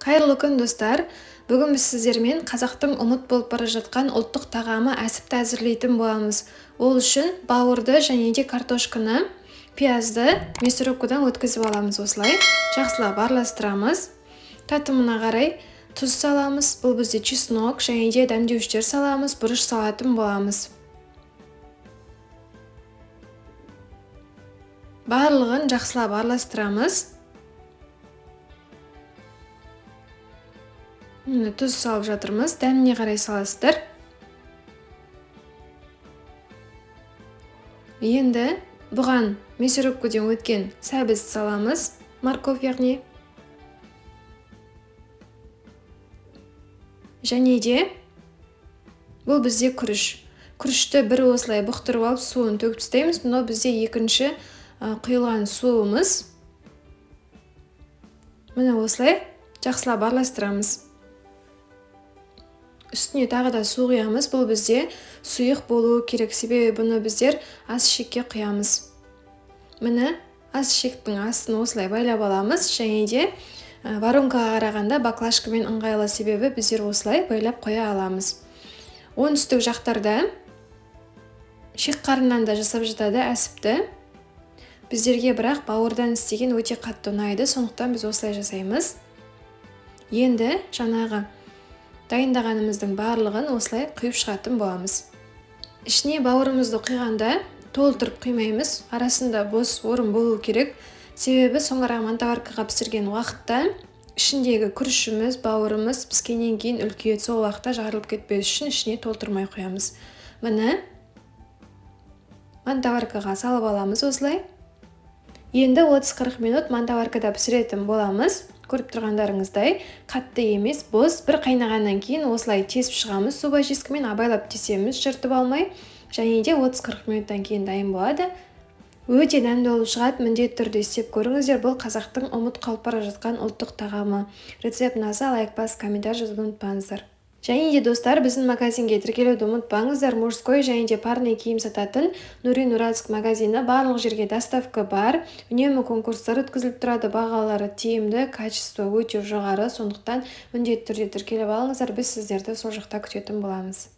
Қайырлы күн достар. Бүгін біз сіздермен қазақтың ұмыт болып бара жатқан ұлттық тағамы әсіпті әзірлейтін боламыз. Ол үшін бауырды және де картошканы, пиязды мясорубкадан өткізіп аламыз. Осылай жақсылап араластырамыз. Татымына қарай тұз саламыз. Бұл бізде чеснок және де дәмдеуіштер саламыз. Бұрыш салатын боламыз. Барлығын жақсылап араластырамыз. Тұз салып жатырмыз. Дәміне қарай саласыздар. Енді бұған мясорубкадан өткен сәбіз саламыз. Морковь яғни. Және де бұл бізде күріш. Күрішті бір осылай бұқтырып алып суын төгіп тастаймыз. Мынау бізде екінші құйылған суымыз. Міне осылай жақсылап араластырамыз. Үстіне тағы да су құямыз. Бұл бізде сұйық болуы керек, себебі бұны біздер ас ішекке құямыз. Міне ас ішектің астын осылай байлап аламыз. Және де воронкаға қарағанда баклажкамен ыңғайлы, себебі біздер осылай байлап қоя аламыз. Оңтүстік жақтарда шек қарыннан да жасап жатады әсіпті. Біздерге бірақ бауырдан істеген өте қатты ұнайды, сондықтан біз осылай жасаймыз. Енді жаңағы дайындағанымыздың барлығын осылай құйып шығатын боламыз. Ішіне бауырымызды құйғанда толтырып құймаймыз. Арасында бос орын болу керек. Себебі соңырақ мантоваркаға пісірген уақытта ішіндегі күрішіміз, бауырымыз піскеннен кейін үлкейеді. Сол уақытта жарылып кетпес үшін ішіне толтырмай қоямыз. Міне мантоваркаға салып аламыз осылай. Енді 30-40 минут мантоваркада пісіретін боламыз. Көріп тұрғандарыңыздай қатты емес, бос. Бір қайнағаннан кейін осылай тесіп шығамыз. Суба жескімен абайлап тесеміз, жыртып алмай. Және де 30-40 минуттан кейін дайын болады. Өте дәмді болып шығады, міндетті түрде істеп көріңіздер. Бұл қазақтың ұмыт қалып бара жатқан ұлттық тағамы. Рецепт ұнаса лайк басып, комментарий жазуды ұмытпаңыздар. Және де достар, біздің магазинге тіркелуді ұмытпаңыздар. Мужской және де парный киім сататын Нурин Уральск магазині барлық жерге доставка бар. Үнемі конкурстар өткізіліп тұрады, бағалары тиімді, качество өте жоғары. Сондықтан міндетті түрде тіркеліп алыңыздар. Біз сіздерді сол жақта күтетін боламыз.